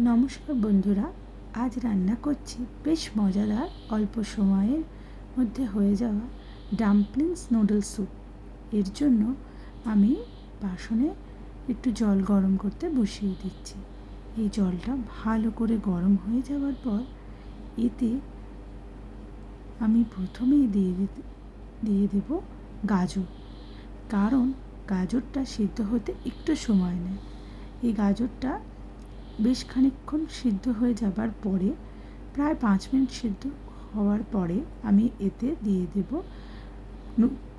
নমস্কার বন্ধুরা, আজ রান্না করছি বেশ মজাদার অল্প সময়ের মধ্যে হয়ে যাওয়া ডাম্পলিংস নুডল স্যুপ। এর জন্য আমি বাসনে একটু জল গরম করতে বসিয়ে দিচ্ছি। এই জলটা ভালো করে গরম হয়ে যাওয়ার পর এতে আমি প্রথমেই দিয়ে দেব গাজর, কারণ গাজরটা সিদ্ধ হতে একটু সময় নেয়। এই গাজরটা বেশ খানিকক্ষণ সিদ্ধ হয়ে যাবার পরে, প্রায় 5 মিনিট সিদ্ধ হওয়ার পরে আমি এতে দিয়ে দেব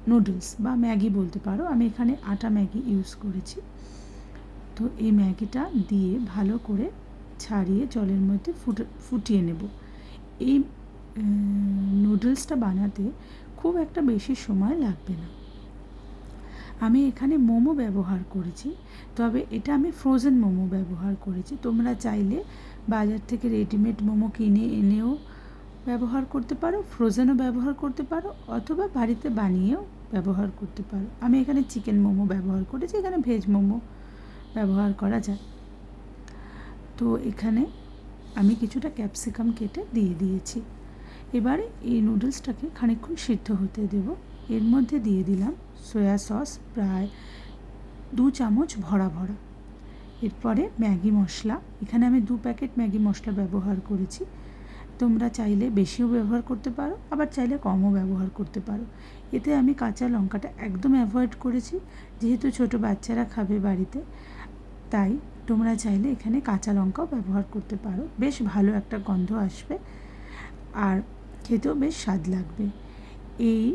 নুডলস বা ম্যাগি বলতে পারো। আমি এখানে আটা ম্যাগি ইউজ করেছি। তো এই ম্যাগিটা দিয়ে ভালো করে ছাড়িয়ে জলের মধ্যে ফুটিয়ে নেব। এই নুডলসটা বানাতে খুব একটা বেশি সময় লাগবে না। আমি এখানে মোমো ব্যবহার করেছি, তবে এটা আমি ফ্রোজেন মোমো ব্যবহার করেছি। তোমরা চাইলে বাজার থেকে রেডিমেড মোমো কিনে এনেও ব্যবহার করতে পারো, ফ্রোজেনও ব্যবহার করতে পারো, অথবা বাড়িতে বানিয়েও ব্যবহার করতে পারো। আমি এখানে চিকেন মোমো ব্যবহার করেছি, এখানে ভেজ মোমো ব্যবহার করা যায়। তো এখানে আমি কিছুটা ক্যাপসিকাম কেটে দিয়ে দিয়েছি। এবারে এই নুডলসটাকে খানিকক্ষণ সিদ্ধ হতে দেব। এর মধ্যে দিয়ে দিলাম সয়া সস, প্রায় 2 চামচ ভরা ভরা। এরপরে ম্যাগি মশলা, এখানে আমি 2 প্যাকেট ম্যাগি মশলা ব্যবহার করেছি। তোমরা চাইলে বেশিও ব্যবহার করতে পারো, আবার চাইলে কমও ব্যবহার করতে পারো। এতে আমি কাঁচা লঙ্কাটা একদম অ্যাভয়েড করেছি, যেহেতু ছোট বাচ্চারা খাবে বাড়িতে। তাই তোমরা চাইলে এখানে কাঁচা লঙ্কাও ব্যবহার করতে পারো। বেশ ভালো একটা গন্ধ আসবে আর খেতেও বেশ স্বাদ লাগবে। এই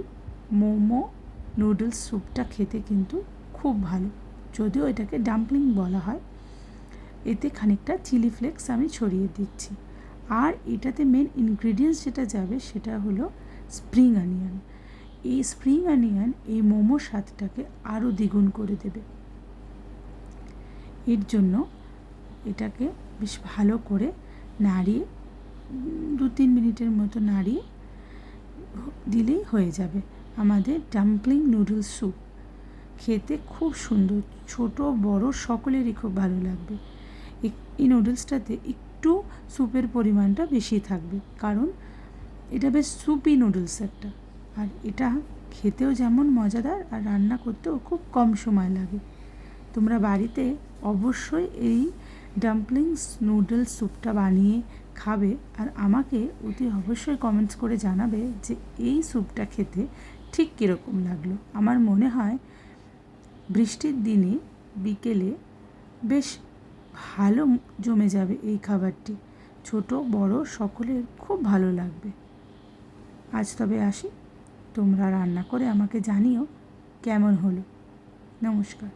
মোমো নুডলস স্যুপটা খেতে কিন্তু খুব ভালো, যদিও এটাকে ডাম্পলিং বলা হয়। এতে খানিকটা চিলি ফ্লেক্স আমি ছড়িয়ে দিচ্ছি। আর এটাতে মেন ইনগ্রিডিয়েন্টস যেটা যাবে সেটা হলো স্প্রিং অনিয়ন। এই স্প্রিং অনিয়ন এই মোমোর স্বাদটাকে আরও দ্বিগুণ করে দেবে। এর জন্য এটাকে বেশ ভালো করে নাড়িয়ে 2-3 মিনিটের মতো নাড়িয়ে দিলেই হয়ে যাবে আমাদের ডাম্পলিং নুডলস স্যুপ। খেতে খুব সুন্দর, ছোট বড় সকলেরই খুব ভালো লাগবে। এই নুডলসটাতে একটু স্যুপের পরিমাণটা বেশি থাকবে, কারণ এটা বেশ স্যুপি নুডলস একটা। আর এটা খেতেও যেমন মজাদার, আর রান্না করতেও খুব কম সময় লাগে। তোমরা বাড়িতে অবশ্যই এই ডাম্পলিংস নুডলস স্যুপটা বানিয়ে খাবে, আর আমাকে অতি অবশ্যই কমেন্টস করে জানাবে যে এই স্যুপটা খেতে ঠিক কীরকম লাগলো। আমার মনে হয় বৃষ্টির দিনে বিকেলে বেশ ভালো জমে যাবে এই খাবারটি। ছোট বড় সকলের খুব ভালো লাগবে। আজ তবে আসি, তোমরা রান্না করে আমাকে জানিও কেমন হলো। নমস্কার।